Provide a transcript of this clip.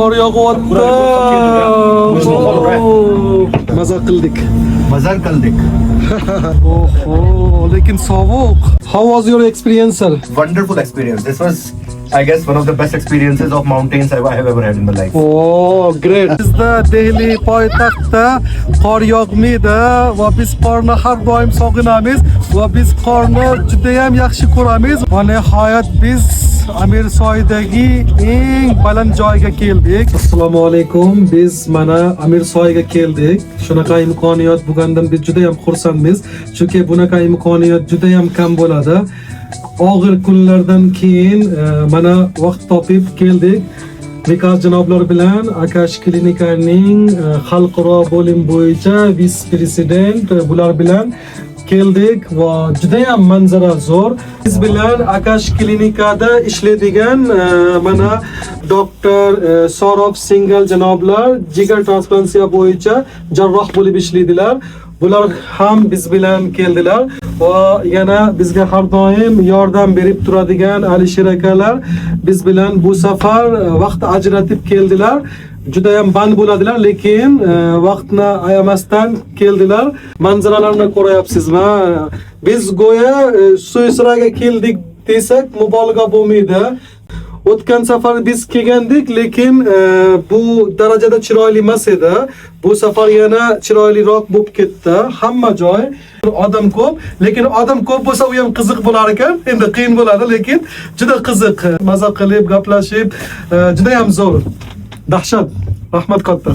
qor yog'yapti. Maza qildik. Mazar qildik. Lekin sovuq. How was your experience, sir? Wonderful experience. This was, I guess, one of the best experiences of mountains I have ever had in my life. Oh, great. Bizda Delhi poytaxtda qor yog'maydi va biz qorni har doim sog'inamiz va biz qorni juda ham yaxshi ko'ramiz. Va nihoyat biz Amirsoydagi eng baland joyga keldik. Assalomu alaykum. Biz mana Amirsoyga keldik. Shunaqa imkoniyat bo'lgandan biz juda ham xursandmiz. Chunki bunaqa imkoniyat juda ham kam bo'ladi. Og'ir kunlardan keyin mana vaqt topib keldik. Nikol janoblar bilan Akash klinikaning xalqaro bo'lim bo'yicha vice-prezident bular bilan keldik va juda ham manzara zo'r. Biz bilan Akash klinikada ishlaydigan mana doktor Saurabh Singhal janoblar jigar transplantatsiya bo'yicha jarroh bo'lib ishlaydilar. Bular ham biz bilan keldilar va yana bizga har doim yordam berib turadigan Alisher akalar biz bilan bu safar vaqt ajratib keldilar. Juda ham band bo'ladilar, lekin vaqtni ayamasdan keldilar. Manzaralarni ko'ryapsizmi? Biz go'yo Suysraga keldik desak mubolag'a bo'lmaydi. O'tgan safar biz kelgandik, lekin bu darajada chiroyli emas edi. Bu safar yana chiroyliroq bo'lib ketdi. Hamma joy odam ko'p, lekin odam ko'p bo'lsa u ham qiziq bo'lar ekan. Endi qiyin bo'ladi, lekin juda qiziq. Maza qilib, gaplashib, juda ham zo'r. Dahshat. Rahmat katta.